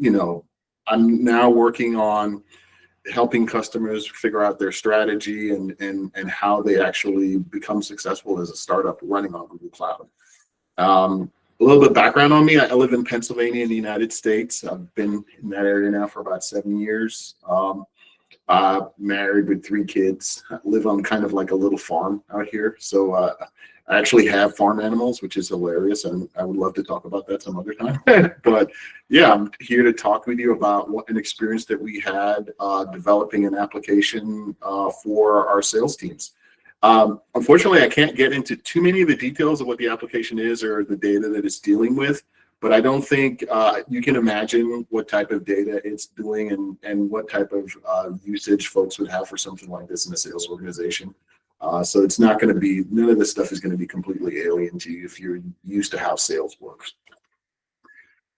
And, I'm now working on helping customers figure out their strategy and how they actually become successful as a startup running on Google Cloud. A little bit of background on me. I live in Pennsylvania in the United States. I've been in that area now for about 7 years. Married with 3 kids. I live on kind of like a little farm out here. So I actually have farm animals, which is hilarious. And I would love to talk about that some other time. But yeah, I'm here to talk with you about an experience that we had developing an application for our sales teams. Unfortunately, I can't get into too many of the details of what the application is or the data that it's dealing with, but I don't think you can imagine what type of data it's doing and what type of usage folks would have for something like this in a sales organization. So it's not going to be, none of this stuff is going to be completely alien to you if you're used to how sales works.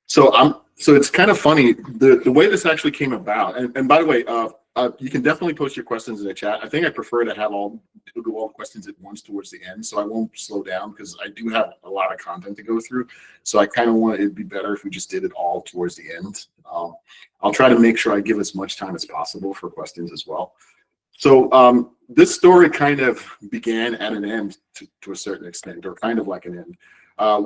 So it's kind of funny, the way this actually came about, and by the way, you can definitely post your questions in the chat. I think I prefer to have all the questions at once towards the end, so I won't slow down because I do have a lot of content to go through. So I kind of want it'd be better if we just did it all towards the end. I'll try to make sure I give as much time as possible for questions as well. So this story kind of began at an end to a certain extent, or kind of like an end.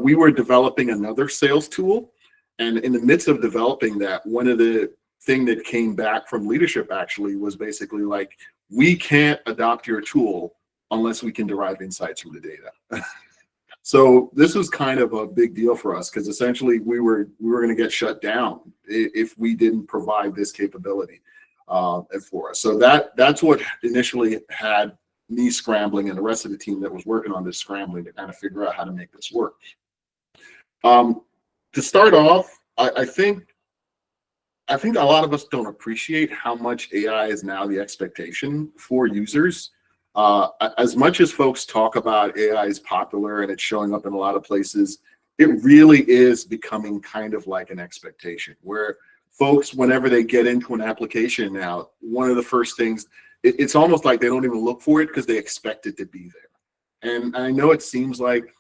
We were developing another sales tool, and in the midst of developing that, one of the thing that came back from leadership actually was basically like, we can't adopt your tool unless we can derive insights from the data. So this was kind of a big deal for us because essentially we were going to get shut down if we didn't provide this capability for us. So that's what initially had me scrambling and the rest of the team that was working on this scrambling to kind of figure out how to make this work. To start off, I think a lot of us don't appreciate how much AI is now the expectation for users. As much as folks talk about AI is popular and it's showing up in a lot of places, it really is becoming kind of like an expectation where folks, whenever they get into an application now, one of the first things, it's almost like they don't even look for it because they expect it to be there. And I know it seems like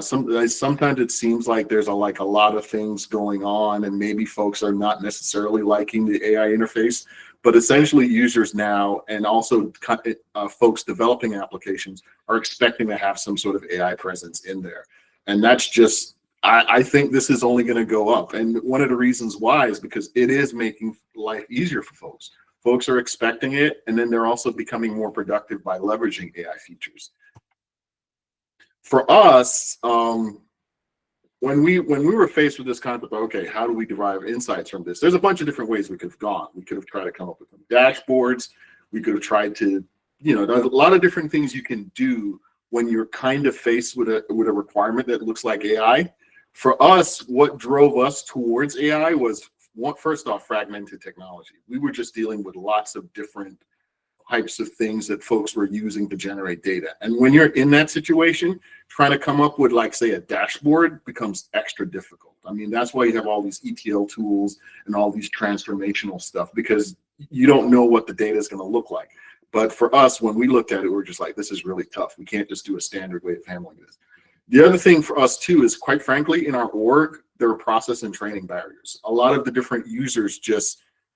sometimes it seems like there's a lot of things going on and maybe folks are not necessarily liking the AI interface, but essentially users now and also folks developing applications are expecting to have some sort of AI presence in there. And that's just, I think this is only going to go up. And one of the reasons why is because it is making life easier for folks. Folks are expecting it, and then they're also becoming more productive by leveraging AI features. For us, when we were faced with this concept of, okay, how do we derive insights from this? There's a bunch of different ways we could have gone. We could have tried to come up with some dashboards. We could have tried to, there's a lot of different things you can do when you're kind of faced with a requirement that looks like AI. For us, what drove us towards AI was, first off, fragmented technology. We were just dealing with lots of different types of things that folks were using to generate data. And when you're in that situation, trying to come up with, like, say, a dashboard becomes extra difficult. I mean, that's why you have all these ETL tools and all these transformational stuff, because you don't know what the data is going to look like. But for us, when we looked at it, we were just like, this is really tough. We can't just do a standard way of handling this. The other thing for us, too, is, quite frankly, in our org, there are process and training barriers. A lot of the different users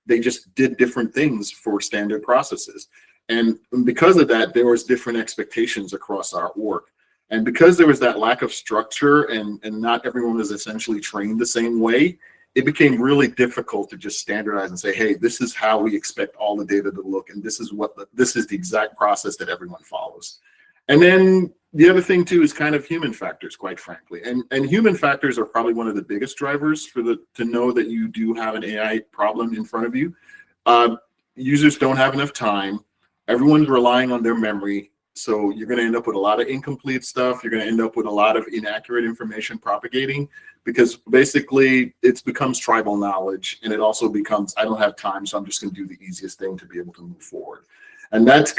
they just did different things for standard processes. And because of that, there was different expectations across our org. And because there was that lack of structure and not everyone was essentially trained the same way, it became really difficult to just standardize and say, hey, this is how we expect all the data to look, and this is the exact process that everyone follows. And then the other thing, too, is kind of human factors, quite frankly. And human factors are probably one of the biggest drivers to know that you do have an AI problem in front of you. Users don't have enough time. Everyone's relying on their memory. So you're going to end up with a lot of incomplete stuff. You're going to end up with a lot of inaccurate information propagating, because basically it becomes tribal knowledge. And it also becomes, I don't have time, so I'm just going to do the easiest thing to be able to move forward. And that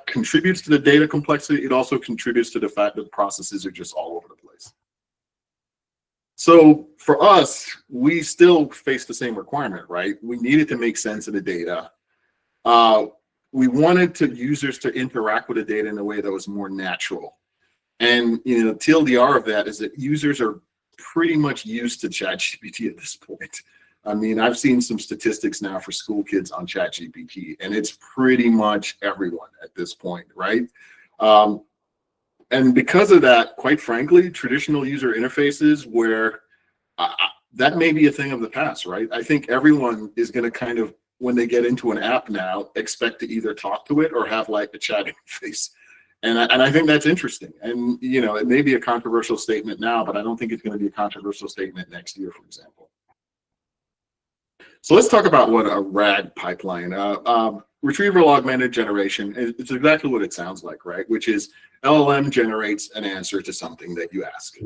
contributes to the data complexity. It also contributes to the fact that processes are just all over the place. So for us, we still face the same requirement, right? We needed to make sense of the data. We wanted users to interact with the data in a way that was more natural. And TLDR of that is that users are pretty much used to ChatGPT at this point. I mean, I've seen some statistics now for school kids on ChatGPT, and it's pretty much everyone at this point, right? And because of that, quite frankly, traditional user interfaces where that may be a thing of the past, right? I think everyone is going to kind of, when they get into an app now, expect to either talk to it or have like a chat interface. And I think that's interesting. And, you know, it may be a controversial statement now, but I don't think it's going to be a controversial statement next year, for example. So let's talk about what a RAG pipeline, Retrieval-Augmented Generation, it's exactly what it sounds like, right? Which is LLM generates an answer to something that you ask.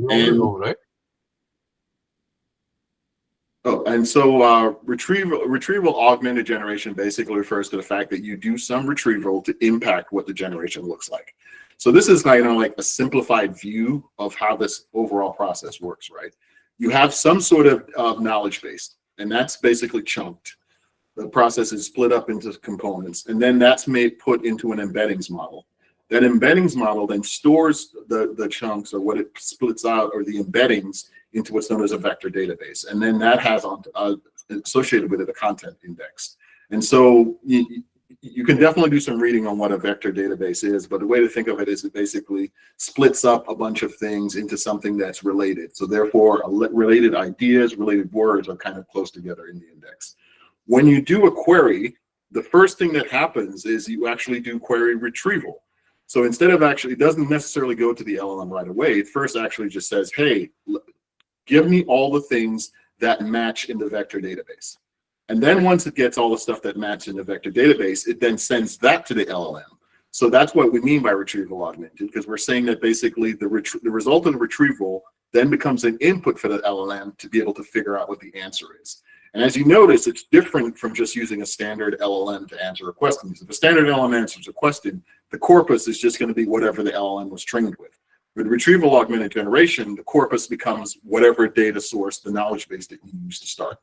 And so retrieval-augmented generation basically refers to the fact that you do some retrieval to impact what the generation looks like. So this is kind of like a simplified view of how this overall process works, right? You have some sort of knowledge base, and that's basically chunked. The process is split up into components, and then that's put into an embeddings model. That embeddings model then stores the chunks, or what it splits out, or the embeddings, into what's known as a vector database. And then that has associated with it a content index. And so you can definitely do some reading on what a vector database is, but the way to think of it is it basically splits up a bunch of things into something that's related. So therefore, related ideas, related words are kind of close together in the index. When you do a query, the first thing that happens is you actually do query retrieval. So instead of it doesn't necessarily go to the LLM right away. It first actually just says, hey, give me all the things that match in the vector database. And then once it gets all the stuff that match in the vector database, it then sends that to the LLM. So that's what we mean by retrieval augmented, because we're saying that basically the result of the retrieval then becomes an input for the LLM to be able to figure out what the answer is. And as you notice, it's different from just using a standard LLM to answer a question. If a standard LLM answers a question, the corpus is just going to be whatever the LLM was trained with. With retrieval augmented generation, the corpus becomes whatever data source, the knowledge base that you use to start.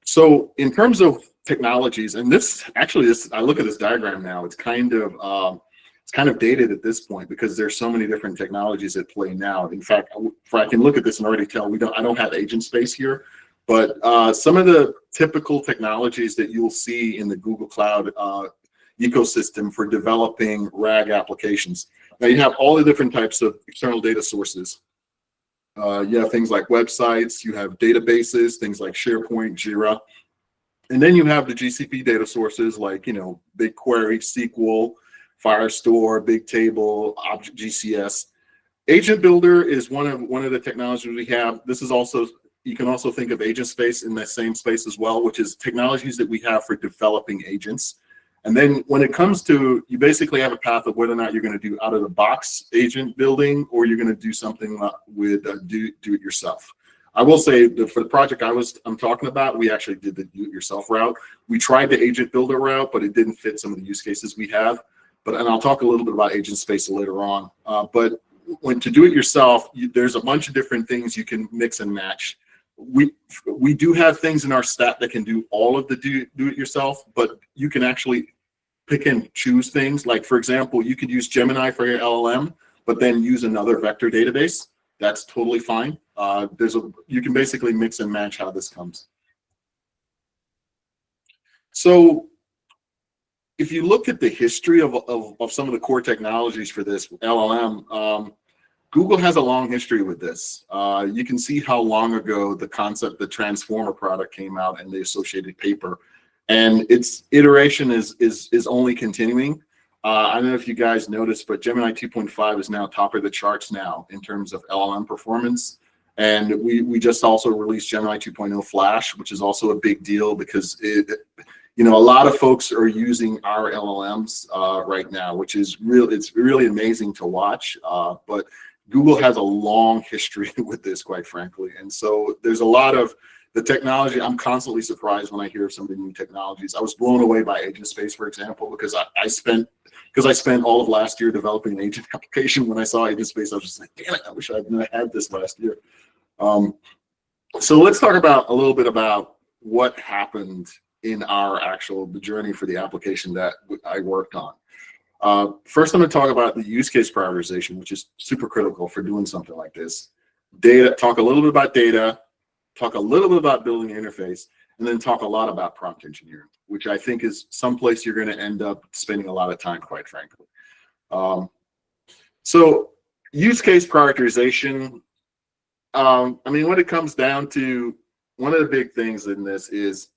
So in terms of technologies, and I look at this diagram now, it's kind of dated at this point because there's so many different technologies at play now. In fact, I can look at this and already tell I don't have agent space here, but some of the typical technologies that you'll see in the Google Cloud ecosystem for developing RAG applications. Now you have all the different types of external data sources. You have things like websites, you have databases, things like SharePoint, Jira, and then you have the GCP data sources like, you know, BigQuery, SQL, Firestore, Bigtable, Object GCS. Agent Builder is one of the technologies we have. This is also, you can also think of agent space in that same space as well, which is technologies that we have for developing agents. And then when it comes to, you basically have a path of whether or not you're going to do out of the box agent building or you're going to do something with do it yourself. I will say that for the project I'm talking about, we actually did the do it yourself route. We tried the agent builder route, but it didn't fit some of the use cases we have. And I'll talk a little bit about agent space later on. But when to do it yourself, there's a bunch of different things you can mix and match. We do have things in our stack that can do all of the do it yourself, but you can actually pick and choose things. Like, for example, you could use Gemini for your LLM, but then use another vector database. That's totally fine. You can basically mix and match how this comes. So if you look at the history of some of the core technologies for this LLM, Google has a long history with this. You can see how long ago the concept, the Transformer product came out and the associated paper. And its iteration is only continuing. I don't know if you guys noticed, but Gemini 2.5 is now top of the charts now in terms of LLM performance. And we just also released Gemini 2.0 Flash, which is also a big deal because a lot of folks are using our LLMs right now, which is it's really amazing to watch. But Google has a long history with this, quite frankly. And so there's a lot of the technology. I'm constantly surprised when I hear of some of the new technologies. I was blown away by agent space, for example, because I spent all of last year developing an agent application. When I saw agent space, I was just like, damn it, I wish I had this last year. So let's talk a little bit about what happened in the journey for the application that I worked on. First, I'm going to talk about the use case prioritization, which is super critical for doing something like this. data, talk a little bit about data, talk a little bit about building an interface, and then talk a lot about prompt engineering, which I think is someplace you're going to end up spending a lot of time, quite frankly. So use case prioritization. I mean, when it comes down to, one of the big things in this is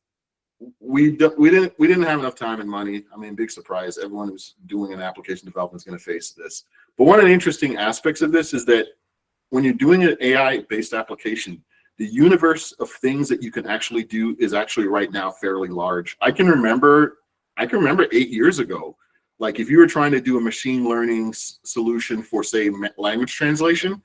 we didn't have enough time and money. I mean, big surprise. Everyone who's doing an application development is going to face this. But one of the interesting aspects of this is that when you're doing an AI-based application, the universe of things that you can actually do is actually right now fairly large. I can remember 8 years ago, like if you were trying to do a machine learning solution for, say, language translation,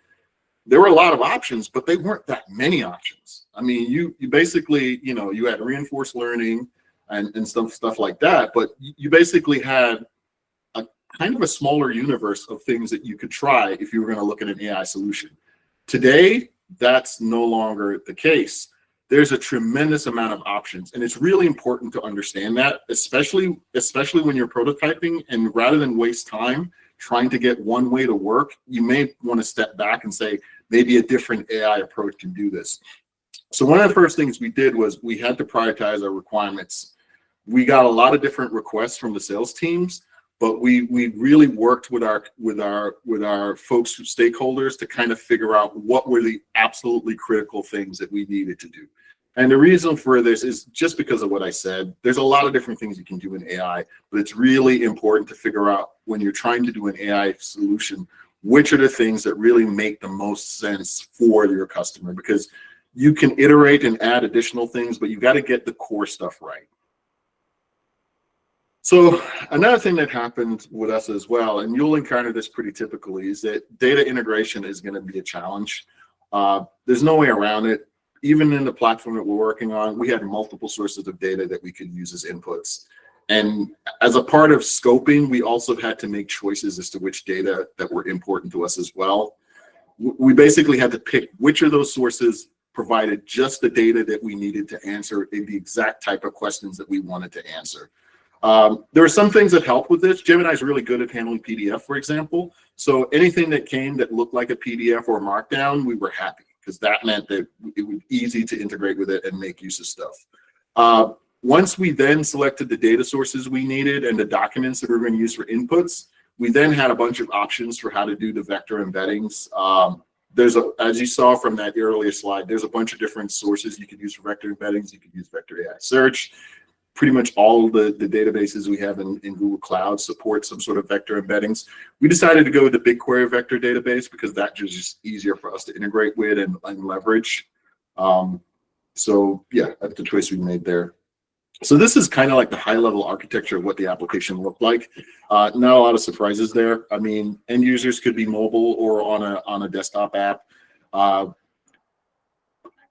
there were a lot of options, but they weren't that many options. I mean, you basically, you had reinforced learning and stuff like that, but you basically had a kind of a smaller universe of things that you could try if you were going to look at an AI solution. Today, that's no longer the case. There's a tremendous amount of options, and it's really important to understand that, especially when you're prototyping, and rather than waste time trying to get one way to work, you may want to step back and say, maybe a different AI approach can do this. So one of the first things we did was we had to prioritize our requirements. We got a lot of different requests from the sales teams, but we really worked with our folks, stakeholders, to kind of figure out what were the absolutely critical things that we needed to do. And the reason for this is just because of what I said. There's a lot of different things you can do in AI, but it's really important to figure out when you're trying to do an AI solution, which are the things that really make the most sense for your customer, because you can iterate and add additional things, but you got to get the core stuff right. So another thing that happened with us as well, and you'll encounter this pretty typically, is that data integration is going to be a challenge. There's no way around it. Even in the platform that we're working on, we had multiple sources of data that we could use as inputs. And as a part of scoping, we also had to make choices as to which data that were important to us as well. We basically had to pick which of those sources provided just the data that we needed to answer the exact type of questions that we wanted to answer. There are some things that help with this. Gemini is really good at handling PDF, for example. So anything that came that looked like a PDF or a Markdown, we were happy, because that meant that it was easy to integrate with it and make use of stuff. Once we then selected the data sources we needed and the documents that we were going to use for inputs, we then had a bunch of options for how to do the vector embeddings. As you saw from that earlier slide, there's a bunch of different sources you could use for vector embeddings. You could use vector AI search. Pretty much all the databases we have in Google Cloud support some sort of vector embeddings. We decided to go with the BigQuery vector database because that's just easier for us to integrate with and leverage. So yeah, that's the choice we made there. So this is kind of like the high-level architecture of what the application looked like. Not a lot of surprises there. I mean, end users could be mobile or on a desktop app.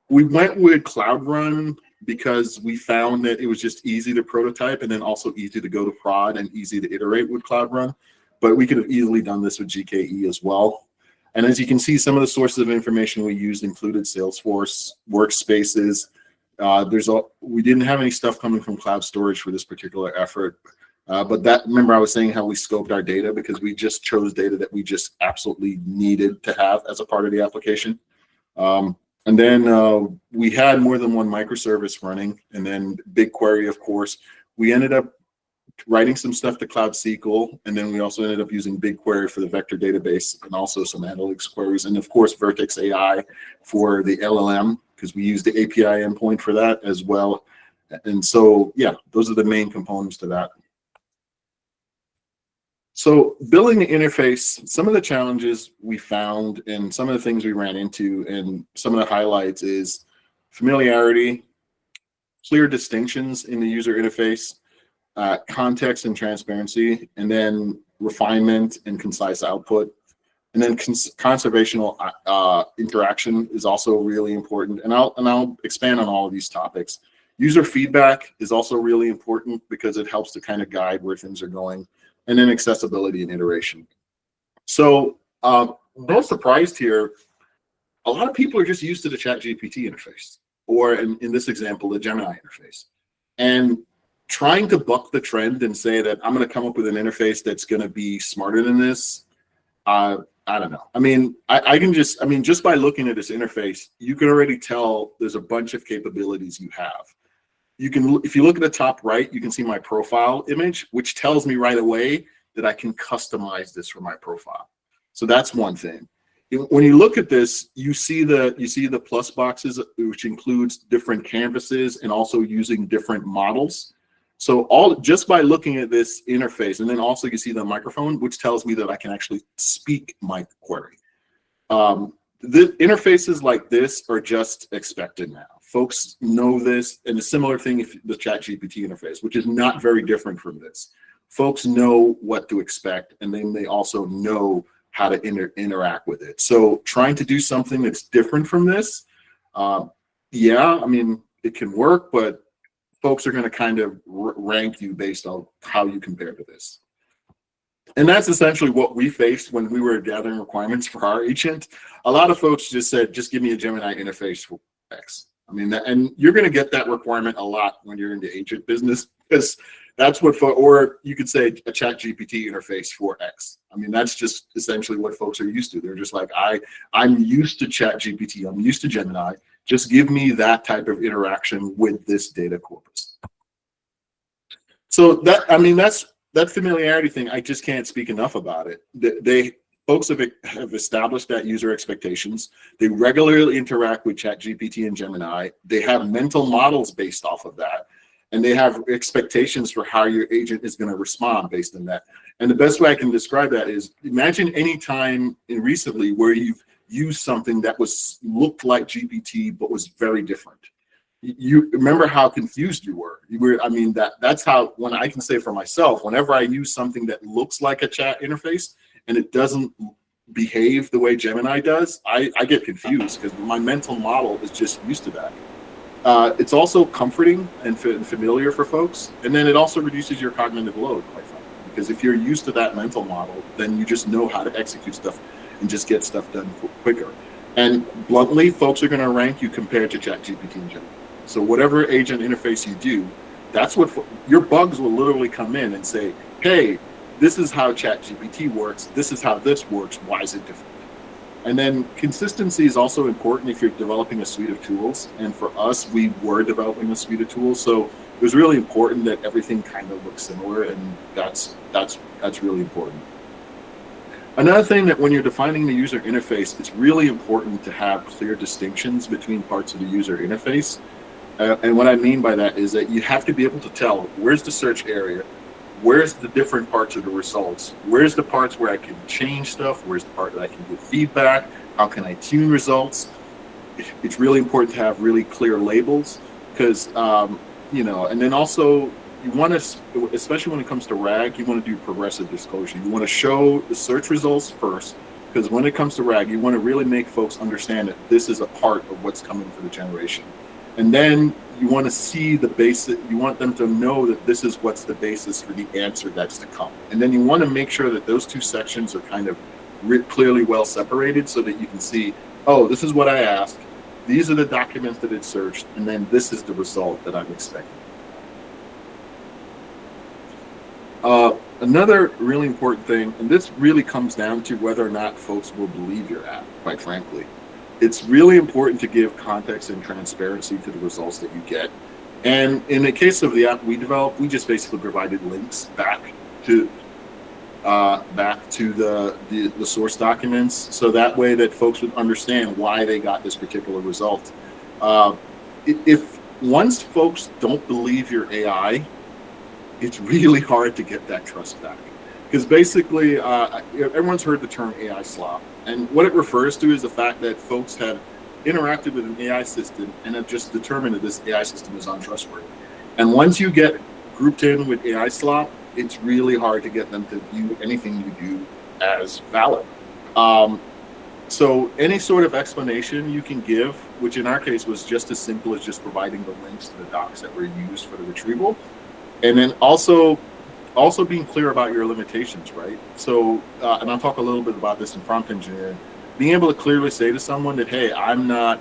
We went with Cloud Run because we found that it was just easy to prototype and then also easy to go to prod and easy to iterate with Cloud Run. But we could have easily done this with GKE as well. And as you can see, some of the sources of information we used included Salesforce, workspaces. We didn't have any stuff coming from cloud storage for this particular effort. But remember I was saying how we scoped our data because we just chose data that we just absolutely needed to have as a part of the application. And then we had more than one microservice running, and then BigQuery, of course. We ended up writing some stuff to Cloud SQL, and then we also ended up using BigQuery for the vector database and also some analytics queries, and of course Vertex AI for the LLM, because we used the API endpoint for that as well. And so, yeah, those are the main components to that. So building the interface, some of the challenges we found and some of the things we ran into and some of the highlights is familiarity, clear distinctions in the user interface, context and transparency, and then refinement and concise output. And then conservational interaction is also really important. And I'll expand on all of these topics. User feedback is also really important because it helps to kind of guide where things are going. And then accessibility and iteration. So no surprise here, a lot of people are just used to the ChatGPT interface, or in this example, the Gemini interface. And trying to buck the trend and say that I'm going to come up with an interface that's going to be smarter than this, I I don't know. I mean, I can just, I mean, just by looking at this interface, you can already tell there's a bunch of capabilities you have. You can, if you look at the top right, you can see my profile image, which tells me right away that I can customize this for my profile. So that's one thing. When you look at this, you see the plus boxes, which includes different canvases and also using different models. So all just by looking at this interface, and then also you see the microphone, which tells me that I can actually speak my query. The interfaces like this are just expected now. Folks know this, and a similar thing if the ChatGPT interface, which is not very different from this. Folks know what to expect, and then they also know how to interact with it. So trying to do something that's different from this, yeah, I mean, it can work, but folks are going to kind of rank you based on how you compare to this. And that's essentially what we faced when we were gathering requirements for our agent. A lot of folks just said, just give me a Gemini interface for X. I mean, and you're going to get that requirement a lot when you're in the agent business, because that's what, or you could say a ChatGPT interface for X. I mean, that's just essentially what folks are used to. They're just like, I'm used to ChatGPT, I'm used to Gemini. Just give me that type of interaction with this data corpus. So that, I mean, that familiarity thing, I just can't speak enough about it. Folks have established that user expectations. They regularly interact with ChatGPT and Gemini. They have mental models based off of that. And they have expectations for how your agent is going to respond based on that. And the best way I can describe that is, imagine any time recently where you've used something that looked like GPT but was very different. You remember how confused you were. I mean, that's how, when I can say for myself, whenever I use something that looks like a chat interface and it doesn't behave the way Gemini does, I get confused because my mental model is just used to that. It's also comforting and familiar for folks. And then it also reduces your cognitive load, quite frankly, because if you're used to that mental model, then you just know how to execute stuff and just get stuff done quicker. And bluntly, folks are going to rank you compared to ChatGPT and Gemini. So whatever agent interface you do, that's what your bugs will literally come in and say, hey, this is how ChatGPT works. This is how this works. Why is it different? And then consistency is also important if you're developing a suite of tools. And for us, we were developing a suite of tools. So it was really important that everything kind of looks similar, and that's really important. Another thing, that when you're defining the user interface, it's really important to have clear distinctions between parts of the user interface. And what I mean by that is that you have to be able to tell, where's the search area, where's the different parts of the results, where's the parts where I can change stuff, where's the part that I can give feedback, how can I tune results. It's really important to have really clear labels, because you know, and then also you want to, especially when it comes to RAG, you want to do progressive disclosure. You want to show the search results first, because when it comes to RAG, you want to really make folks understand that this is a part of what's coming for the generation. And then you want to see the basic, you want them to know that this is what's the basis for the answer that's to come. And then you want to make sure that those two sections are kind of clearly well separated, so that you can see, oh, this is what I asked, these are the documents that it searched, and then this is the result that I'm expecting. Another really important thing, and this really comes down to whether or not folks will believe your app, quite frankly. It's really important to give context and transparency to the results that you get. And in the case of the app we developed, we just basically provided links back to the source documents, so that way that folks would understand why they got this particular result. If once folks don't believe your AI, it's really hard to get that trust back. Because basically, everyone's heard the term AI slop. And what it refers to is the fact that folks have interacted with an AI system and have just determined that this AI system is untrustworthy. And once you get grouped in with AI slop, it's really hard to get them to view anything you do as valid. So any sort of explanation you can give, which in our case was just as simple as just providing the links to the docs that were used for the retrieval, and then also being clear about your limitations, right? So, and I'll talk a little bit about this in prompt engineering, being able to clearly say to someone that, hey, I'm not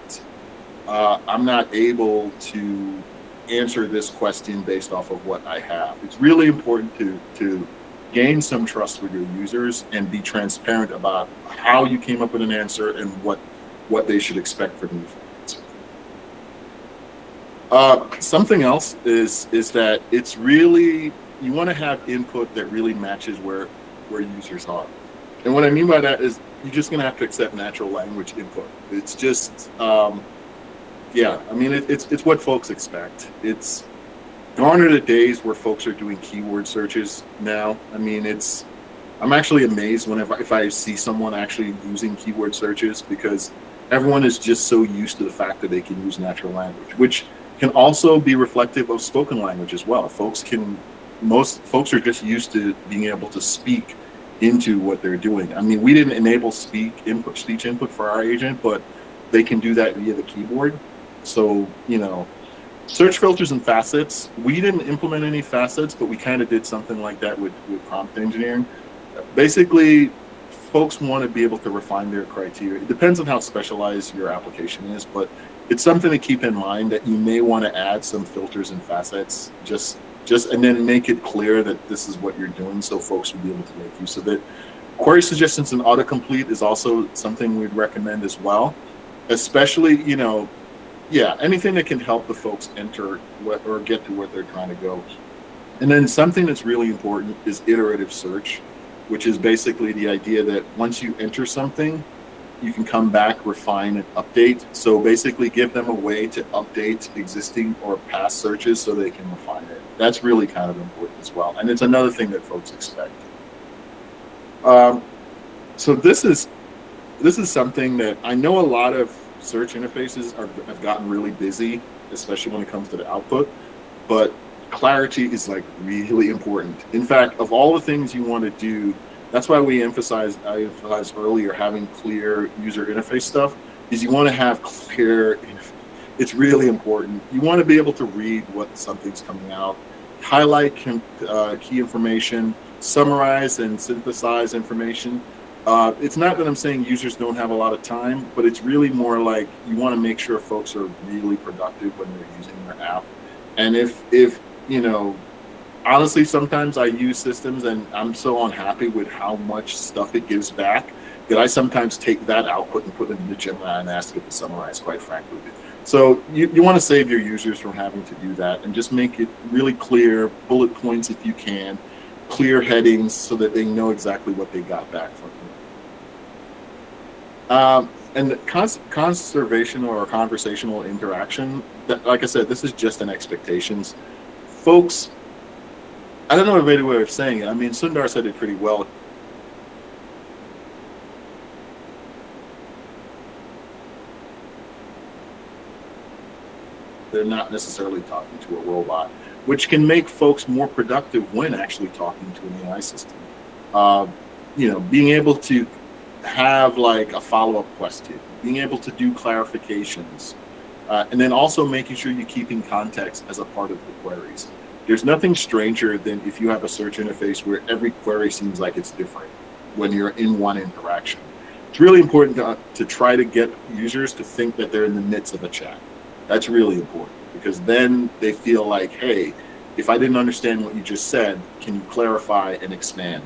able to answer this question based off of what I have. It's really important to gain some trust with your users and be transparent about how you came up with an answer and what they should expect from you. Something else is that it's really, you want to have input that really matches where users are. And what I mean by that is you're just going to have to accept natural language input. It's just, yeah, I mean, it's what folks expect. It's gone are the days where folks are doing keyword searches now. I mean, I'm actually amazed if I see someone actually using keyword searches, because everyone is just so used to the fact that they can use natural language, which can also be reflective of spoken language as well. Most folks are just used to being able to speak into what they're doing. I mean, we didn't enable speech input for our agent, but they can do that via the keyboard. So, search filters and facets. We didn't implement any facets, but we kind of did something like that with prompt engineering. Basically, folks want to be able to refine their criteria. It depends on how specialized your application is, but it's something to keep in mind that you may want to add some filters and facets, and then make it clear that this is what you're doing, so folks will be able to make use of it. Query suggestions and autocomplete is also something we'd recommend as well, especially, anything that can help the folks enter or get to where they're trying to go. And then something that's really important is iterative search, which is basically the idea that once you enter something, you can come back, refine, and update. So basically give them a way to update existing or past searches so they can refine it. That's really kind of important as well. And it's another thing that folks expect. So this is something that I know a lot of search interfaces have gotten really busy, especially when it comes to the output, but clarity is like really important. In fact, of all the things you want to do, that's why I emphasized earlier having clear user interface stuff, is you want to have clear, it's really important. You want to be able to read what something's coming out, highlight key information, summarize and synthesize information. It's not that I'm saying users don't have a lot of time, but it's really more like you want to make sure folks are really productive when they're using their app. And if honestly, sometimes I use systems and I'm so unhappy with how much stuff it gives back that I sometimes take that output and put it into Gemini and ask it to summarize, quite frankly. So you want to save your users from having to do that and just make it really clear, bullet points if you can, clear headings so that they know exactly what they got back from you. And the conservational or conversational interaction, like I said, this is just an expectations. Folks, I don't know a better way of saying it. I mean, Sundar said it pretty well. They're not necessarily talking to a robot, which can make folks more productive when actually talking to an AI system. Being able to have like a follow-up question, being able to do clarifications, and then also making sure you're keeping context as a part of the queries. There's nothing stranger than if you have a search interface where every query seems like it's different when you're in one interaction. It's really important to try to get users to think that they're in the midst of a chat. That's really important, because then they feel like, hey, if I didn't understand what you just said, can you clarify and expand?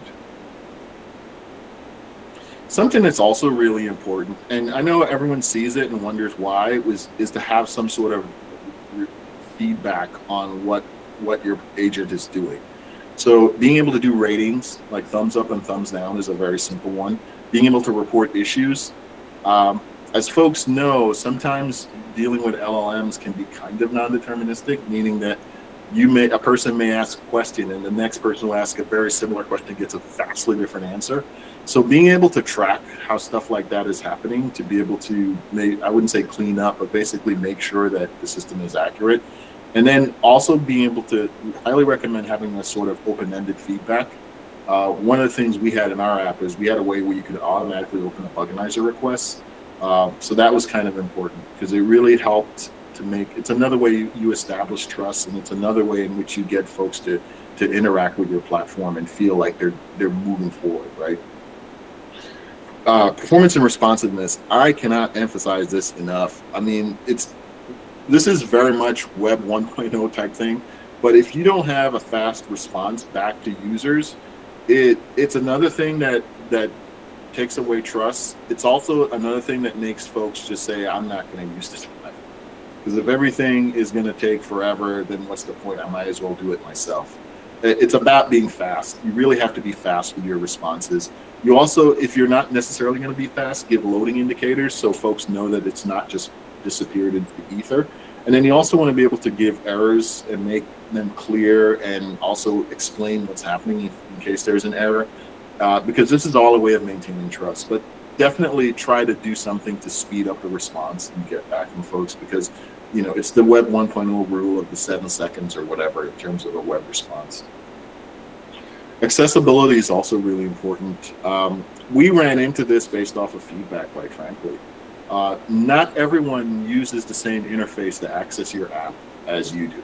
Something that's also really important, and I know everyone sees it and wonders why, is to have some sort of feedback on what your agent is doing. So being able to do ratings, like thumbs up and thumbs down, is a very simple one. Being able to report issues. As folks know, sometimes dealing with LLMs can be kind of non-deterministic, meaning that a person may ask a question and the next person will ask a very similar question and gets a vastly different answer. So being able to track how stuff like that is happening, to be able to I wouldn't say clean up, but basically make sure that the system is accurate. And then also being able to, highly recommend having a sort of open-ended feedback. One of the things we had in our app is we had a way where you could automatically open up organizer requests. So that was kind of important, because it really helped to it's another way you establish trust, and it's another way in which you get folks to interact with your platform and feel like they're moving forward, right? Performance and responsiveness, I cannot emphasize this enough. I mean, this is very much Web 1.0 type thing, but if you don't have a fast response back to users, It's another thing that takes away trust. It's also another thing that makes folks just say, I'm not going to use this platform. Because if everything is going to take forever, then what's the point? I might as well do it myself. It's about being fast. You really have to be fast with your responses. You also, if you're not necessarily going to be fast, give loading indicators so folks know that it's not just disappeared into the ether. And then you also want to be able to give errors and make them clear, and also explain what's happening in case there's an error, because this is all a way of maintaining trust. But definitely try to do something to speed up the response and get back from folks, because it's the Web 1.0 rule of the 7 seconds or whatever in terms of a web response. Accessibility is also really important. We ran into this based off of feedback, quite frankly. Not everyone uses the same interface to access your app as you do,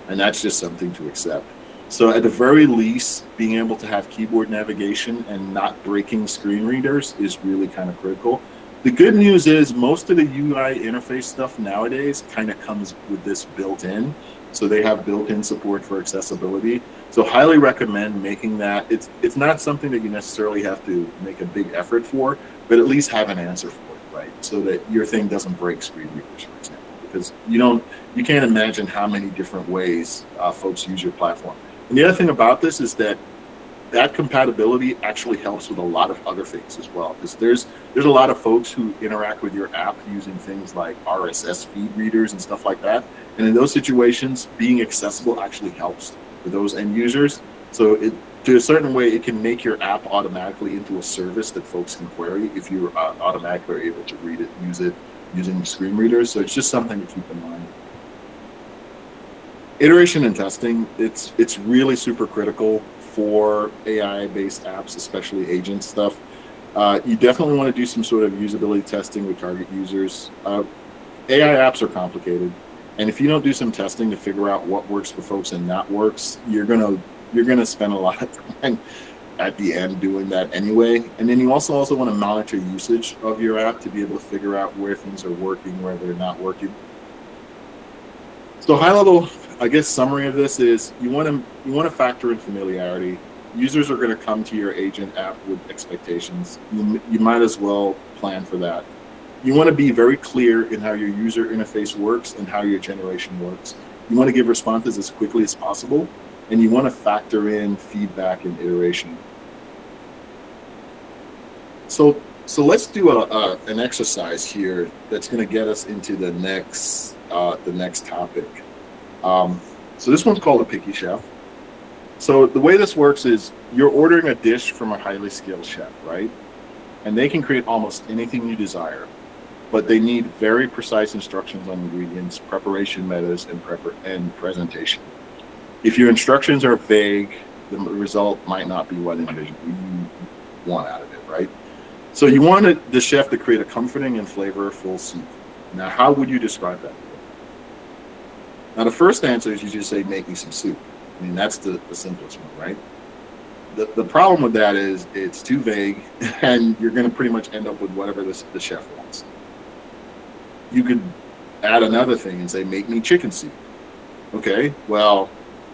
and that's just something to accept. So at the very least, being able to have keyboard navigation and not breaking screen readers is really kind of critical. The good news is most of the UI interface stuff nowadays kind of comes with this built in. So they have built-in support for accessibility. So highly recommend making that. It's not something that you necessarily have to make a big effort for, but at least have an answer for it, right? So that your thing doesn't break screen readers, for example, because you can't imagine how many different ways folks use your platform. And the other thing about this is that compatibility actually helps with a lot of other things as well, because there's a lot of folks who interact with your app using things like RSS feed readers and stuff like that. And in those situations, being accessible actually helps for those end users. So to a certain way, it can make your app automatically into a service that folks can query if you're automatically able to read it, use it using screen readers. So it's just something to keep in mind. Iteration and testing, it's really super critical for AI-based apps, especially agent stuff. You definitely want to do some sort of usability testing with target users. AI apps are complicated, and if you don't do some testing to figure out what works for folks and not works, you're gonna spend a lot of time at the end doing that anyway. And then you also want to monitor usage of your app to be able to figure out where things are working, where they're not working. So high level, I guess, summary of this is you want to factor in familiarity. Users are going to come to your agent app with expectations. You might as well plan for that. You want to be very clear in how your user interface works and how your generation works. You want to give responses as quickly as possible, and you want to factor in feedback and iteration. So let's do an exercise here that's going to get us into the next topic. So this one's called a picky chef. So the way this works is you're ordering a dish from a highly skilled chef, right? And they can create almost anything you desire, but they need very precise instructions on ingredients, preparation methods, and presentation. If your instructions are vague, the result might not be what you want out of it, right? So you want the chef to create a comforting and flavorful soup. Now, how would you describe that? Now, the first answer is you just say, make me some soup. I mean, that's the simplest one, right? The problem with that is it's too vague, and you're going to pretty much end up with whatever the chef wants. You could add another thing and say, make me chicken soup. Okay, well,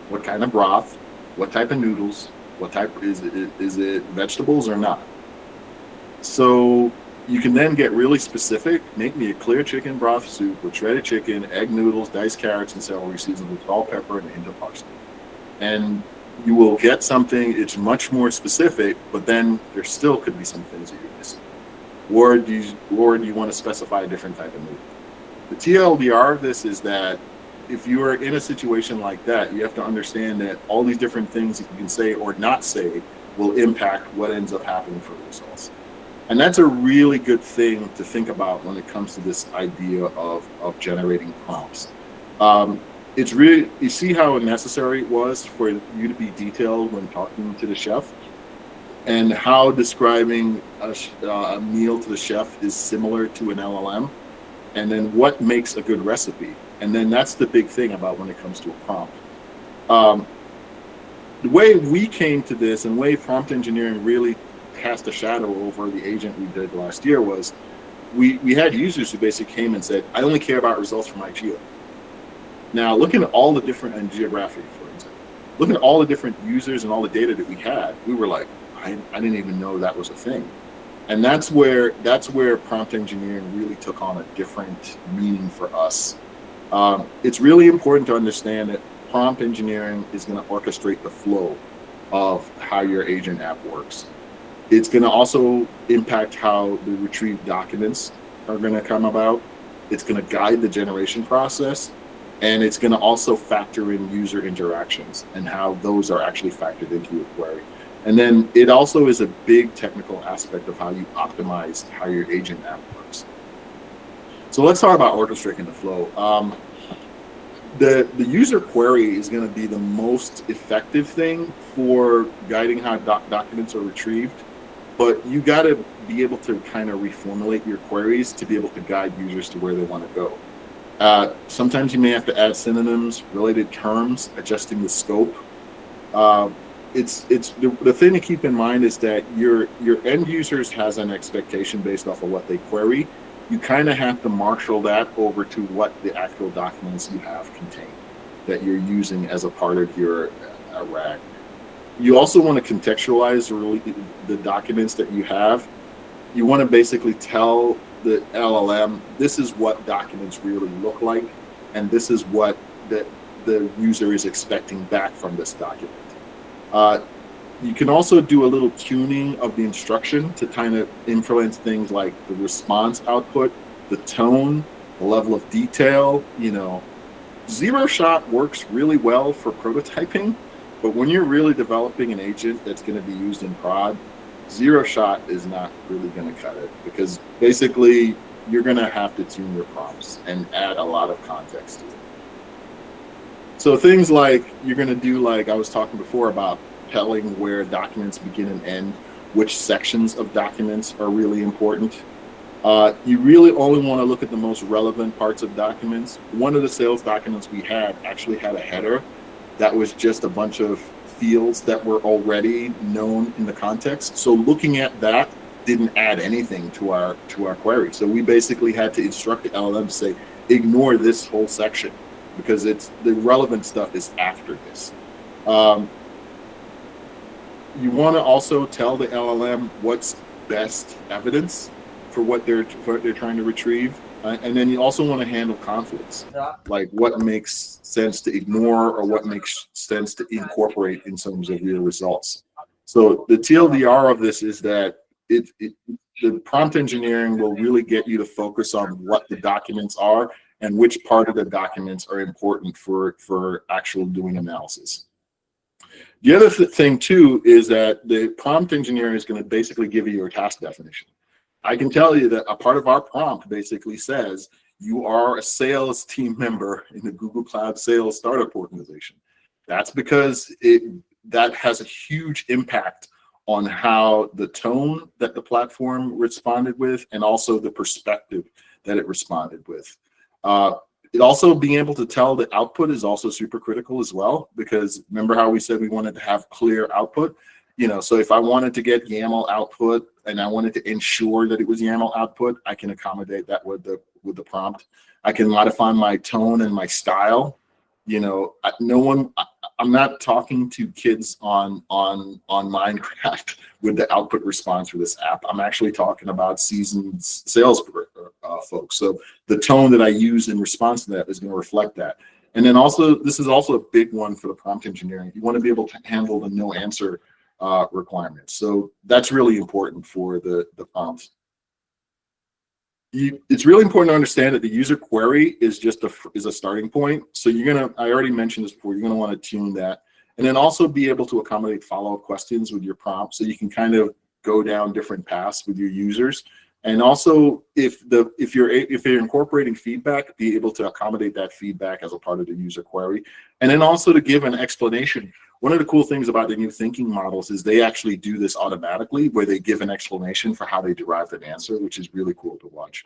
what kind of broth? What type of noodles? What type is it vegetables or not? So you can then get really specific. Make me a clear chicken broth soup with shredded chicken, egg noodles, diced carrots, and celery seasoned with salt, pepper, and a hint of parsley. And you will get something, it's much more specific, but then there still could be some things that you're missing. Or do you want to specify a different type of noodle? The TLDR of this is that if you are in a situation like that, you have to understand that all these different things that you can say or not say will impact what ends up happening for the results. And that's a really good thing to think about when it comes to this idea of generating prompts. It's really, you see how necessary it was for you to be detailed when talking to the chef, and how describing a meal to the chef is similar to an LLM, and then what makes a good recipe. And then that's the big thing about when it comes to a prompt. The way we came to this, and the way prompt engineering really cast a shadow over the agent we did last year, was we had users who basically came and said, I only care about results from my geo. Now, looking at all the different, and geography, for example, looking at all the different users and all the data that we had, we were like, I didn't even know that was a thing. And that's where prompt engineering really took on a different meaning for us. It's really important to understand that prompt engineering is going to orchestrate the flow of how your agent app works. It's going to also impact how the retrieved documents are going to come about. It's going to guide the generation process, and it's going to also factor in user interactions and how those are actually factored into your query. And then it also is a big technical aspect of how you optimize how your agent app works. So let's talk about orchestrating the flow. The user query is going to be the most effective thing for guiding how documents are retrieved, but you got to be able to kind of reformulate your queries to be able to guide users to where they want to go. Sometimes you may have to add synonyms, related terms, adjusting the scope. It's the thing to keep in mind is that your end users has an expectation based off of what they query. You kind of have to marshal that over to what the actual documents you have contain that you're using as a part of your RAG. You also want to contextualize the documents that you have. You want to basically tell the LLM, this is what documents really look like, and this is what the user is expecting back from this document. You can also do a little tuning of the instruction to kind of influence things like the response output, the tone, the level of detail. Zero shot works really well for prototyping, but when you're really developing an agent that's going to be used in prod, zero shot is not really going to cut it, because basically you're going to have to tune your prompts and add a lot of context to it. So things like you're going to do, like I was talking before about telling where documents begin and end, which sections of documents are really important. You really only want to look at the most relevant parts of documents. One of the sales documents we had actually had a header that was just a bunch of fields that were already known in the context. So looking at that didn't add anything to our query. So we basically had to instruct the LLM to say, ignore this whole section, because it's the relevant stuff is after this. You want to also tell the LLM what's best evidence for what they're trying to retrieve, and then you also want to handle conflicts, like what makes sense to ignore or what makes sense to incorporate in terms of your results. So the TLDR of this is that the prompt engineering will really get you to focus on what the documents are and which part of the documents are important for actual doing analysis. The other thing too is that the prompt engineer is going to basically give you your task definition. I can tell you that a part of our prompt basically says you are a sales team member in the Google Cloud Sales Startup Organization. That's because that has a huge impact on how the tone that the platform responded with, and also the perspective that it responded with. It also being able to tell the output is also super critical as well, because remember how we said we wanted to have clear output? So if I wanted to get YAML output and I wanted to ensure that it was YAML output, I can accommodate that with the prompt. I can modify my tone and my style. I'm not talking to kids on Minecraft with the output response for this app. I'm actually talking about seasoned sales folks. So the tone that I use in response to that is going to reflect that. And then also, this is also a big one for the prompt engineering. You want to be able to handle the no answer requirements. So that's really important for the prompts. It's really important to understand that the user query is just a starting point. So I already mentioned this before, you're going to want to tune that, and then also be able to accommodate follow-up questions with your prompt, so you can kind of go down different paths with your users. And also, if you're incorporating feedback, be able to accommodate that feedback as a part of the user query, and then also to give an explanation. One of the cool things about the new thinking models is they actually do this automatically, where they give an explanation for how they derived an answer, which is really cool to watch.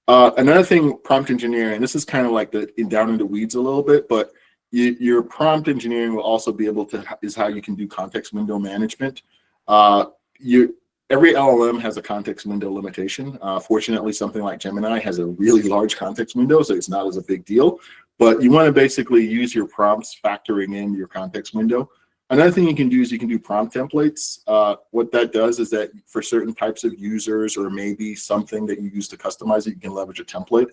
Another thing, prompt engineering, this is kind of like down in the weeds a little bit, but your prompt engineering will also be able to, is how you can do context window management. Every LLM has a context window limitation. Fortunately, something like Gemini has a really large context window, so it's not as a big deal. But you want to basically use your prompts factoring in your context window. Another thing you can do is you can do prompt templates. What that does is that for certain types of users or maybe something that you use to customize it, you can leverage a template.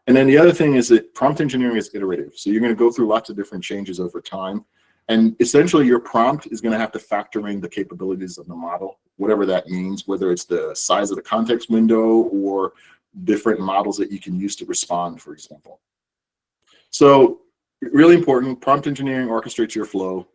And then the other thing is that prompt engineering is iterative. So you're going to go through lots of different changes over time. And essentially your prompt is going to have to factor in the capabilities of the model, whatever that means, whether it's the size of the context window or different models that you can use to respond, for example. So really important, prompt engineering orchestrates your flow.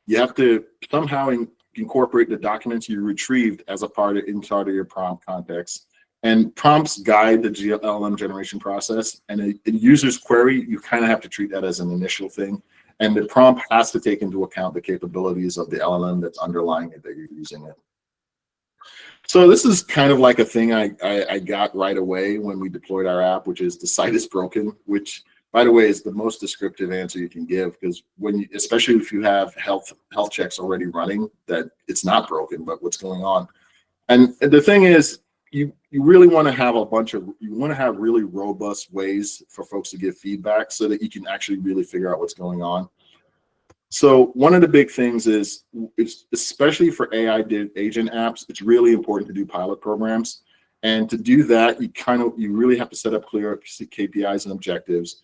You have to somehow incorporate the documents you retrieved as a part of inside of your prompt context. And prompts guide the LLM generation process. And a user's query, you kind of have to treat that as an initial thing. And the prompt has to take into account the capabilities of the LLM that's underlying it that you're using it. So this is kind of like a thing I got right away when we deployed our app, which is the site is broken, which, by the way, is the most descriptive answer you can give, because when you, especially if you have health checks already running, that it's not broken, but what's going on. And the thing is, you really want to have really robust ways for folks to give feedback so that you can actually really figure out what's going on. So one of the big things is, especially for AI agent apps, it's really important to do pilot programs. And to do that, you really have to set up clear KPIs and objectives,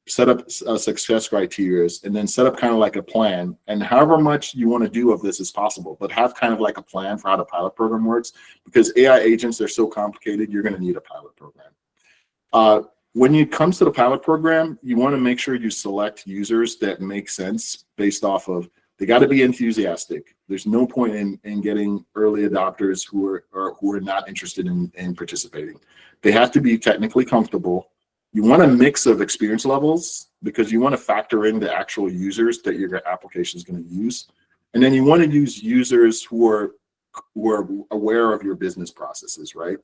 set up success criteria, and then set up kind of like a plan. And however much you want to do of this is possible, but have kind of like a plan for how the pilot program works, because AI agents are so complicated, you're going to need a pilot program. When it comes to the pilot program, you want to make sure you select users that make sense based off of, they got to be enthusiastic. There's no point in getting early adopters who are not interested in participating. They have to be technically comfortable. You want a mix of experience levels because you want to factor in the actual users that your application is going to use. And then you want to use users who are aware of your business processes, right?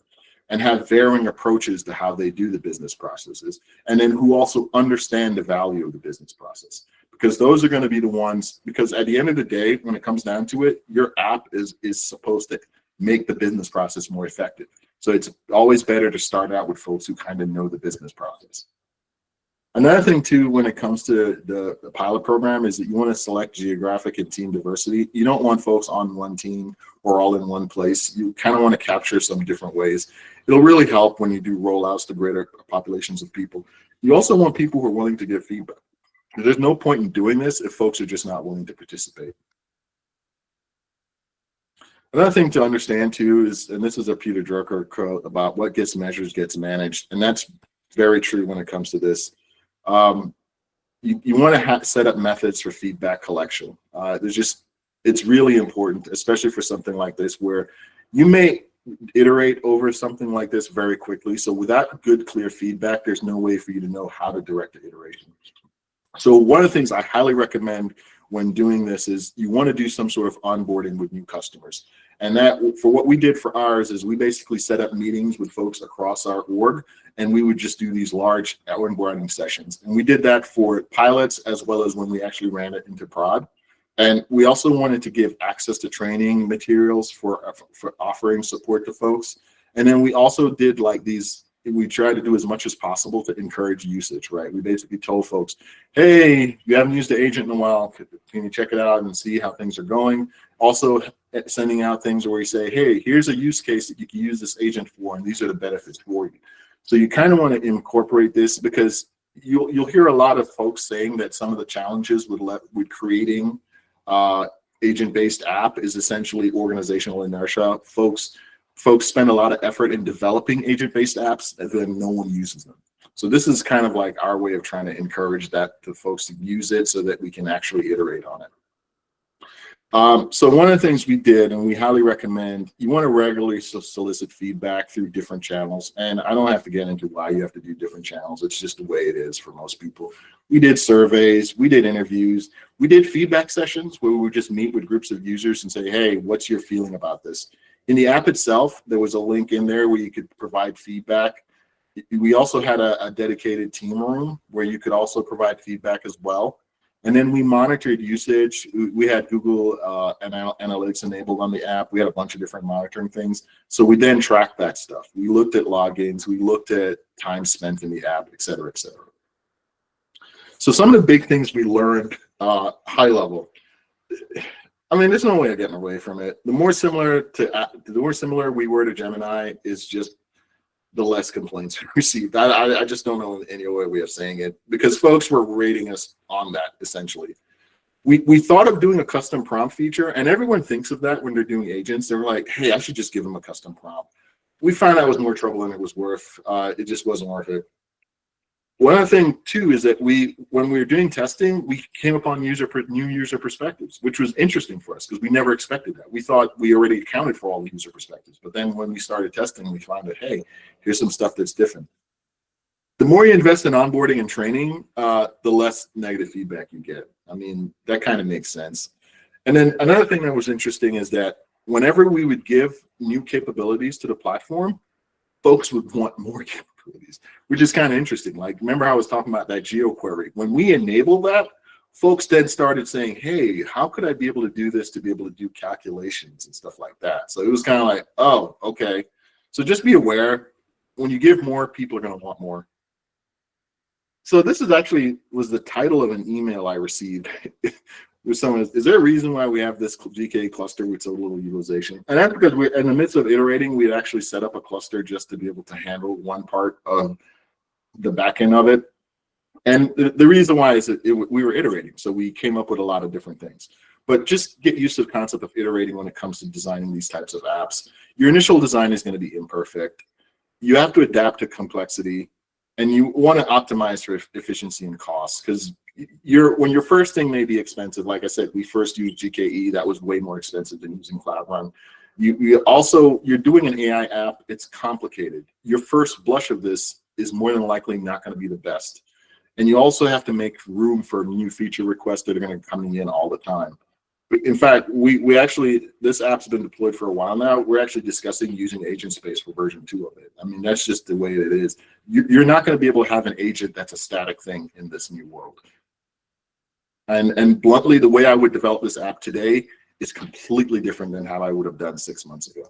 And have varying approaches to how they do the business processes. And then who also understand the value of the business process. Because those are going to be the ones, because at the end of the day, when it comes down to it, your app is supposed to make the business process more effective. So it's always better to start out with folks who kind of know the business process. Another thing too, when it comes to the pilot program, is that you want to select geographic and team diversity. You don't want folks on one team or all in one place. You kind of want to capture some different ways. It'll really help when you do rollouts to greater populations of people. You also want people who are willing to give feedback. There's no point in doing this if folks are just not willing to participate. Another thing to understand too is, and this is a Peter Drucker quote about what gets measured gets managed, and that's very true when it comes to this. You want to set up methods for feedback collection. It's really important, especially for something like this, where you may iterate over something like this very quickly. So without good, clear feedback, there's no way for you to know how to direct the iteration. So one of the things I highly recommend when doing this is you want to do some sort of onboarding with new customers. And that, for what we did for ours, is we basically set up meetings with folks across our org, and we would just do these large onboarding sessions. And we did that for pilots as well as when we actually ran it into prod. And we also wanted to give access to training materials for offering support to folks. And then we also did like these, we tried to do as much as possible to encourage usage, right? We basically told folks, hey, you haven't used the agent in a while, can you check it out and see how things are going? Also sending out things where you say, hey, here's a use case that you can use this agent for, and these are the benefits for you. So you kind of want to incorporate this, because you'll hear a lot of folks saying that some of the challenges with creating agent-based app is essentially organizational inertia. Folks spend a lot of effort in developing agent-based apps, and then no one uses them. So this is kind of like our way of trying to encourage that to folks to use it so that we can actually iterate on it. So one of the things we did, and we highly recommend, you want to regularly solicit feedback through different channels. And I don't have to get into why you have to do different channels. It's just the way it is for most people. We did surveys, we did interviews, we did feedback sessions where we would just meet with groups of users and say, hey, what's your feeling about this? In the app itself, there was a link in there where you could provide feedback. We also had a dedicated team room where you could also provide feedback as well. And then we monitored usage. We had Google Analytics enabled on the app. We had a bunch of different monitoring things. So we then tracked that stuff. We looked at logins. We looked at time spent in the app, et cetera, et cetera. So some of the big things we learned, high level. I mean, there's no way of getting away from it. The more similar we were to Gemini is just the less complaints we received. I just don't know any other way of saying it, because folks were rating us on that essentially. We thought of doing a custom prompt feature, and everyone thinks of that when they're doing agents. They're like, hey, I should just give them a custom prompt. We found that was more trouble than it was worth. It just wasn't worth it. One other thing too is that when we were doing testing, we came upon new user perspectives, which was interesting for us because we never expected that. We thought we already accounted for all the user perspectives, but then when we started testing, we found that, hey, here's some stuff that's different. The more you invest in onboarding and training, the less negative feedback you get. I mean, that kind of makes sense. And then another thing that was interesting is that whenever we would give new capabilities to the platform, folks would want more capabilities, which is kind of interesting. Like, remember how I was talking about that geo query? When we enabled that, folks then started saying, hey, how could I be able to do this to be able to do calculations and stuff like that? So it was kind of like, oh, okay. So just be aware, when you give more, people are going to want more. So this is actually was the title of an email I received with someone. Is there a reason why we have this GK cluster with so little utilization? And that's because we're in the midst of iterating. We had actually set up a cluster just to be able to handle one part of the back end of it. And the reason why is that we were iterating. So we came up with a lot of different things. But just get used to the concept of iterating when it comes to designing these types of apps. Your initial design is going to be imperfect. You have to adapt to complexity. And you want to optimize for efficiency and cost, because when your first thing may be expensive. Like I said, we first used GKE. That was way more expensive than using Cloud Run. You're doing an AI app. It's complicated. Your first blush of this is more than likely not going to be the best. And you also have to make room for new feature requests that are going to come in all the time. In fact, we actually, this app's been deployed for a while now. We're actually discussing using agent space for version 2 of it. I mean, that's just the way it is. You're not going to be able to have an agent that's a static thing in this new world. And bluntly, the way I would develop this app today is completely different than how I would have done 6 months ago.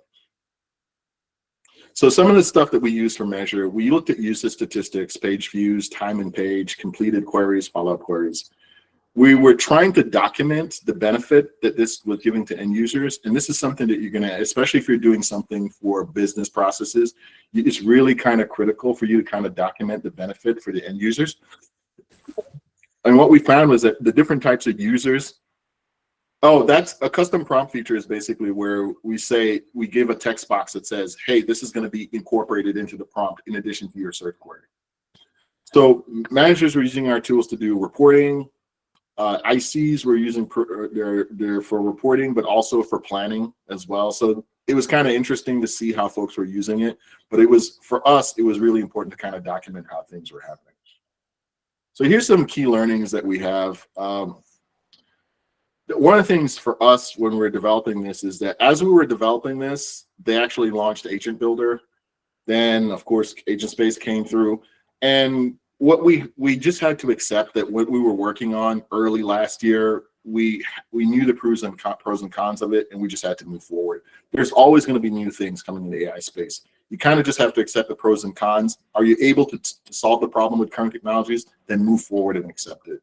So some of the stuff that we use for measure, we looked at usage statistics, page views, time in page, completed queries, follow-up queries. We were trying to document the benefit that this was giving to end users. And this is something that you're going to, especially if you're doing something for business processes, it's really kind of critical for you to kind of document the benefit for the end users. And what we found was that the different types of users, that's a custom prompt feature is basically where we give a text box that says, hey, this is going to be incorporated into the prompt in addition to your search query. So managers were using our tools to do reporting. ICs we're using they're for reporting, but also for planning as well. So it was kind of interesting to see how folks were using it. But for us, it was really important to kind of document how things were happening. So here's some key learnings that we have. One of the things for us when we're developing this is that as we were developing this, they actually launched Agent Builder. Then, of course, Agent Space came through. And what we just had to accept that what we were working on early last year, we knew the pros and cons of it, and we just had to move forward. There's always going to be new things coming in the AI space. You kind of just have to accept the pros and cons. Are you able to solve the problem with current technologies? Then move forward and accept it.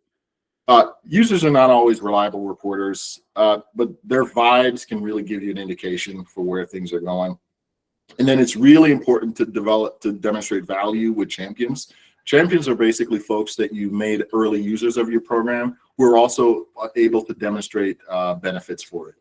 Users are not always reliable reporters, but their vibes can really give you an indication for where things are going. And then it's really important to demonstrate value with champions. Champions are basically folks that you made early users of your program who are also able to demonstrate benefits for it.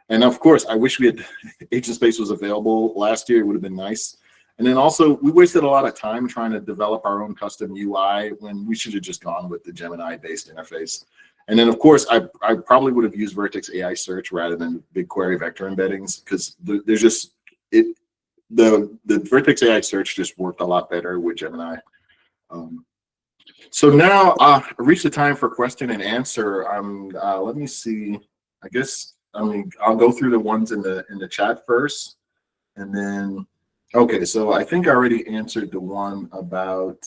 And of course, I wish we had Agent Space was available last year. It would have been nice. And then also, we wasted a lot of time trying to develop our own custom UI when we should have just gone with the Gemini-based interface. And then, of course, I probably would have used Vertex AI Search rather than BigQuery vector embeddings, because there's just the Vertex AI Search just worked a lot better with Gemini. So now I reached the time for question and answer. Let me see. I'll go through the ones in the chat first, and then okay. So I think I already answered the one about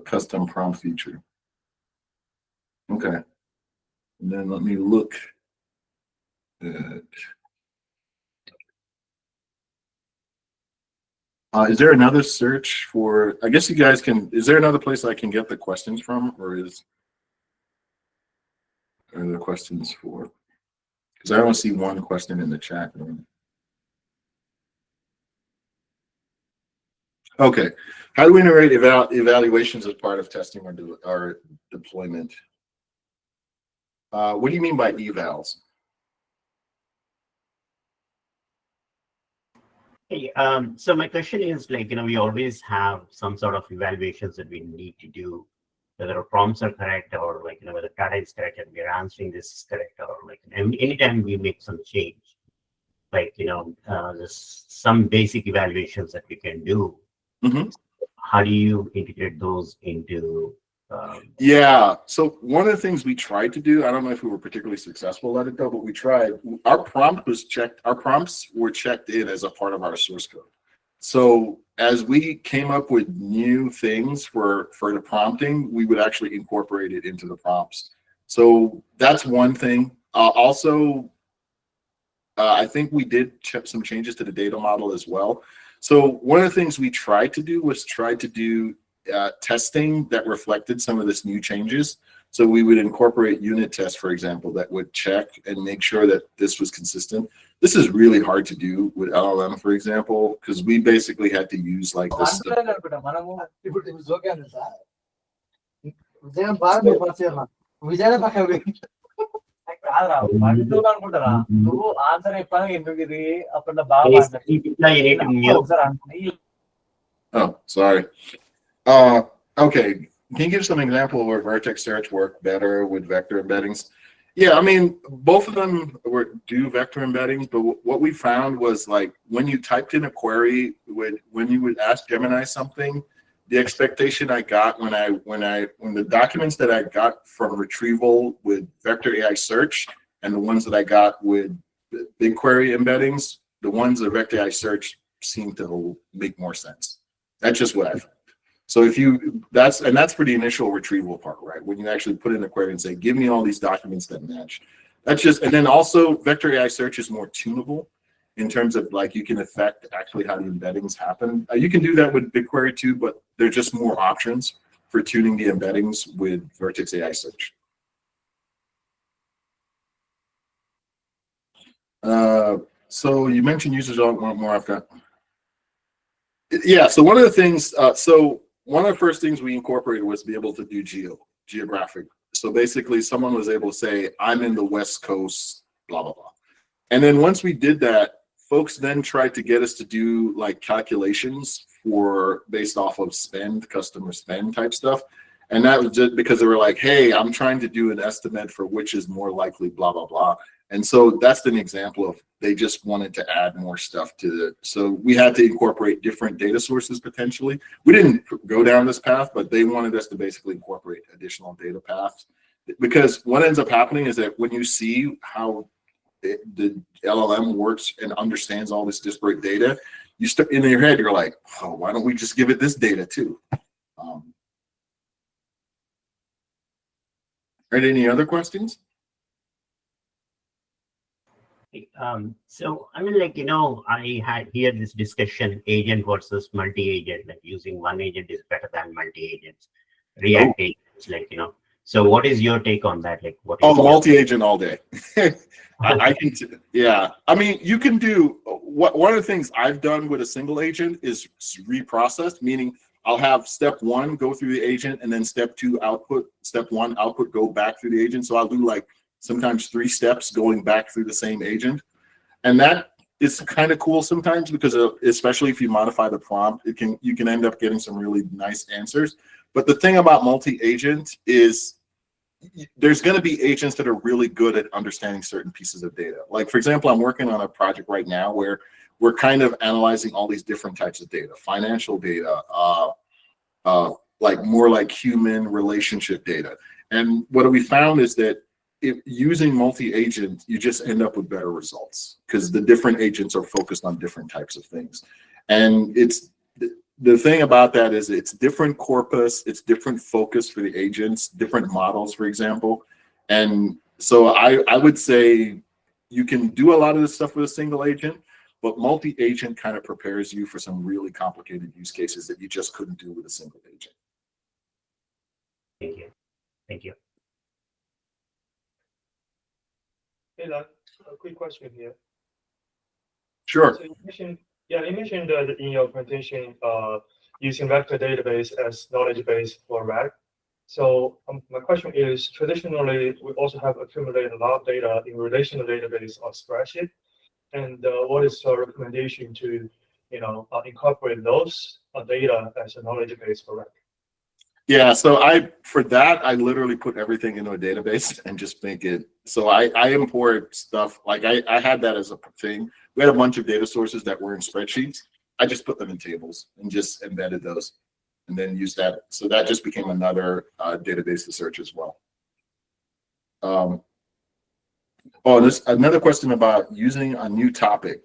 custom prompt feature. Okay, and then let me look at. Is there another search for, I guess you guys can, is there another place I can get the questions from, or are the questions for, because I only see one question in the chat room. Okay, how do we integrate evaluations as part of testing or deployment? What do you mean by evals? Hey, so my question is like, we always have some sort of evaluations that we need to do, whether our prompts are correct or like, whether data is correct and we're answering this is correct, or like anytime we make some change, like, there's some basic evaluations that we can do. Mm-hmm. How do you integrate those into? Yeah, so one of the things we tried to do, I don't know if we were particularly successful at it though, but we tried. Our prompts were checked in as a part of our source code. So as we came up with new things for the prompting, we would actually incorporate it into the prompts. So that's one thing. Also, I think we did check some changes to the data model as well. So one of the things we tried to do was testing that reflected some of this new changes. So we would incorporate unit tests, for example, that would check and make sure that this was consistent. This is really hard to do with LLM, for example, because we basically had to use like this. Oh, sorry. Okay, can you give some example where vertex search worked better with vector embeddings? Yeah, I mean, both of them do vector embeddings, but what we found was like when you typed in a query, when you would ask Gemini something, the expectation I got when the documents that I got from retrieval with vector AI search and the ones that I got with BigQuery embeddings, the ones that vector AI search seem to make more sense. That's just what I found. So that's for the initial retrieval part, right? When you actually put in a query and say, give me all these documents that match. That's just, and then also vector AI search is more tunable in terms of like you can affect actually how the embeddings happen. You can do that with BigQuery too, but there's just more options for tuning the embeddings with Vertex AI search. So you mentioned users don't want more after. Yeah, so one of the things, one of the first things we incorporated was to be able to do geographic. So basically someone was able to say, I'm in the West Coast, blah, blah, blah. And then once we did that, folks then tried to get us to do like calculations based off of customer spend type stuff. And that was just because they were like, hey, I'm trying to do an estimate for which is more likely, blah, blah, blah. And so that's an example of they just wanted to add more stuff to it. So we had to incorporate different data sources potentially. We didn't go down this path, but they wanted us to basically incorporate additional data paths. Because what ends up happening is that when you see how the LLM works and understands all this disparate data, you start in your head, you're like, oh, why don't we just give it this data too? Right, any other questions? So I mean, like, I had here this discussion, agent versus multi-agent, like using one agent is better than multi-agents, React agents, like, so what is your take on that? Like, what is multi-agent all day. I can, yeah. I mean, you can do, one of the things I've done with a single agent is reprocessed, meaning I'll have step one go through the agent and then step one output go back through the agent. So I'll do like sometimes 3 steps going back through the same agent. And that is kind of cool sometimes because especially if you modify the prompt, you can end up getting some really nice answers. But the thing about multi-agent is there's going to be agents that are really good at understanding certain pieces of data. Like, for example, I'm working on a project right now where we're kind of analyzing all these different types of data, financial data, like more like human relationship data. And what we found is that using multi-agent, you just end up with better results because the different agents are focused on different types of things. And the thing about that is it's different corpus, it's different focus for the agents, different models, for example. And so I would say you can do a lot of this stuff with a single agent, but multi-agent kind of prepares you for some really complicated use cases that you just couldn't do with a single agent. Thank you. Thank you. Hey, a quick question here. Sure. So you mentioned that in your presentation, using vector database as knowledge base for RAG. So my question is, traditionally, we also have accumulated a lot of data in relational database or spreadsheet. And what is your recommendation to, incorporate those data as a knowledge base for RAG? Yeah, so for that, I literally put everything into a database and just make it. So I import stuff, like I had that as a thing. We had a bunch of data sources that were in spreadsheets. I just put them in tables and just embedded those and then used that. So that just became another database to search as well. There's another question about using a new topic.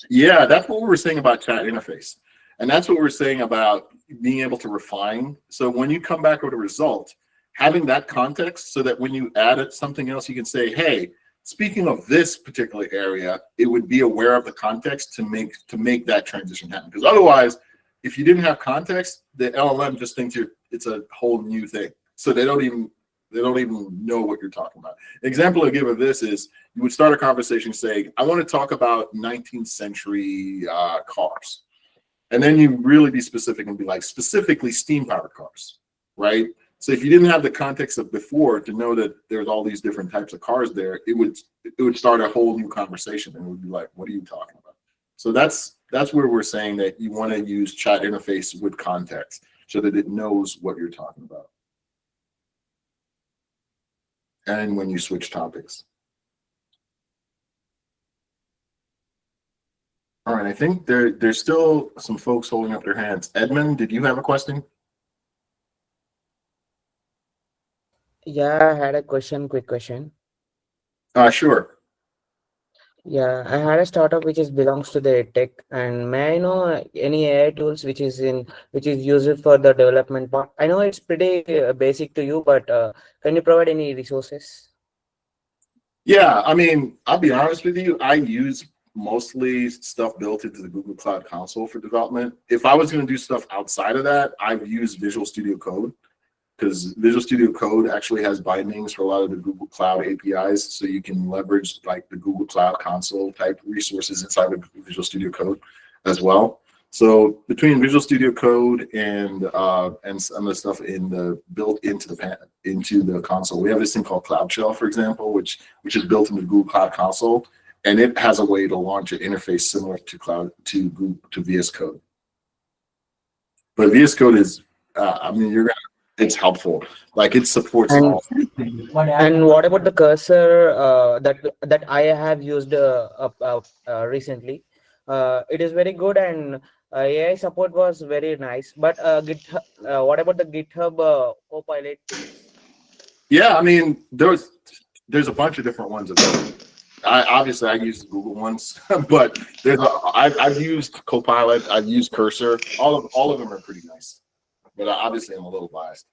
Yeah, that's what we were saying about chat interface. And that's what we're saying about being able to refine. So when you come back with a result, having that context so that when you add something else, you can say, hey, speaking of this particular area, it would be aware of the context to make that transition happen. Because otherwise, if you didn't have context, the LLM just thinks it's a whole new thing. So they don't even know what you're talking about. An example I give of this is you would start a conversation saying, I want to talk about 19th century cars. And then you really be specific and be like, specifically steam-powered cars, right? So if you didn't have the context of before to know that there's all these different types of cars there, it would start a whole new conversation and it would be like, what are you talking about? So that's where we're saying that you want to use chat interface with context so that it knows what you're talking about. And when you switch topics. All right, I think there's still some folks holding up their hands. Edmund, did you have a question? Yeah, I had a quick question. Sure. Yeah, I had a startup which belongs to the tech, and may I know any AI tools which is used for the development part? I know it's pretty basic to you, but can you provide any resources? Yeah, I mean, I'll be honest with you. I use mostly stuff built into the Google Cloud Console for development. If I was going to do stuff outside of that, I've used Visual Studio Code because Visual Studio Code actually has bindings for a lot of the Google Cloud APIs, so you can leverage like the Google Cloud Console type resources inside of Visual Studio Code as well. So between Visual Studio Code and some of the stuff built into the console, we have this thing called Cloud Shell, for example, which is built into the Google Cloud Console, and it has a way to launch an interface similar to VS Code. But VS Code is, it's helpful. Like it supports all. And what about the cursor that I have used recently? It is very good, and AI support was very nice. But what about the GitHub Copilot tools? Yeah, I mean, there's a bunch of different ones available. I use the Google ones, but I've used Copilot, I've used Cursor. All of them are pretty nice, but obviously I'm a little biased.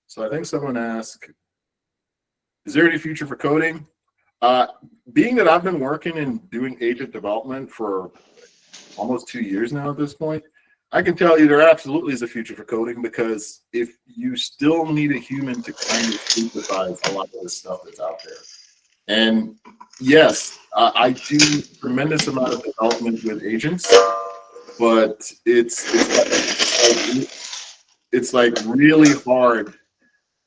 So I think someone asked, is there any future for coding? Being that I've been working and doing agent development for almost 2 years now at this point, I can tell you there absolutely is a future for coding, because if you still need a human to kind of synthesize a lot of the stuff that's out there. And yes, I do a tremendous amount of development with agents, but it's like really hard.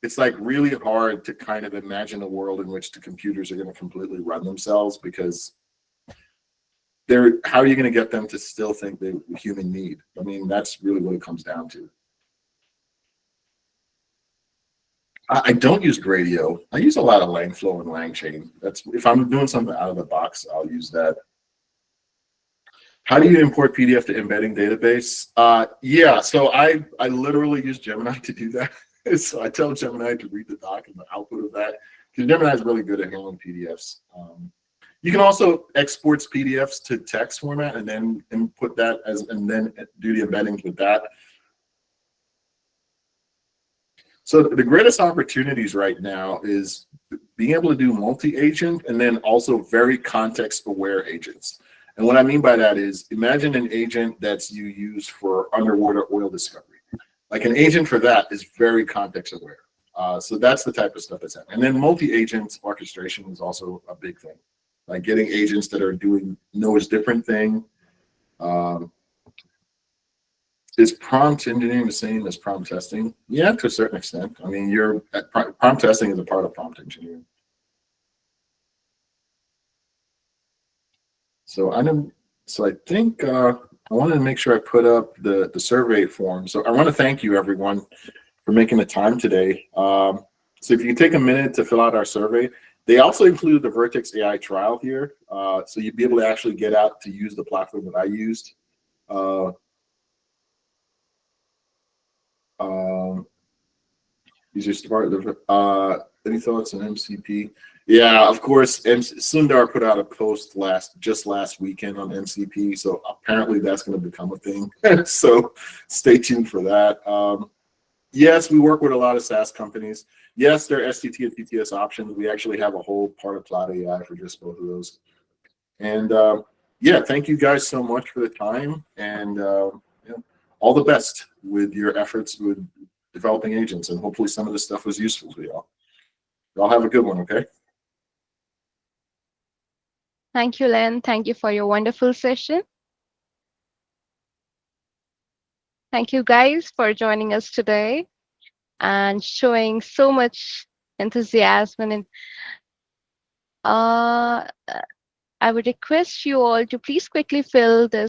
It's like really hard to kind of imagine a world in which the computers are going to completely run themselves, because how are you going to get them to still think they human need? I mean, that's really what it comes down to. I don't use Gradio. I use a lot of Langflow and LangChain. That's if I'm doing something out of the box, I'll use that. How do you import PDF to embedding database? Yeah, so I literally use Gemini to do that. So I tell Gemini to read the doc and the output of that, because Gemini is really good at handling PDFs. You can also export PDFs to text format and then input that and then do the embeddings with that. So the greatest opportunities right now is being able to do multi-agent and then also very context-aware agents. And what I mean by that is, imagine an agent that's you use for underwater oil discovery. Like an agent for that is very context-aware. So that's the type of stuff that's happening. And then multi-agent orchestration is also a big thing. Like getting agents that are doing knows different thing. Is prompt engineering the same as prompt testing? Yeah, to a certain extent. I mean, prompt testing is a part of prompt engineering. So I think I wanted to make sure I put up the survey form. So I want to thank you, everyone, for making the time today. So if you take a minute to fill out our survey, they also include the Vertex AI trial here. So you'd be able to actually get out to use the platform that I used. These are start. Any thoughts on MCP? Yeah, of course. Sundar put out a post just last weekend on MCP, so apparently that's going to become a thing. So stay tuned for that. Yes, we work with a lot of SaaS companies. Yes, there are STT and TTS options. We actually have a whole part of Cloud AI for just both of those. And yeah, thank you guys so much for the time, and all the best with your efforts with developing agents, and hopefully some of this stuff was useful to y'all. Y'all have a good one, okay? Thank you, Len. Thank you for your wonderful session. Thank you guys for joining us today and showing so much enthusiasm. And I would request you all to please quickly fill this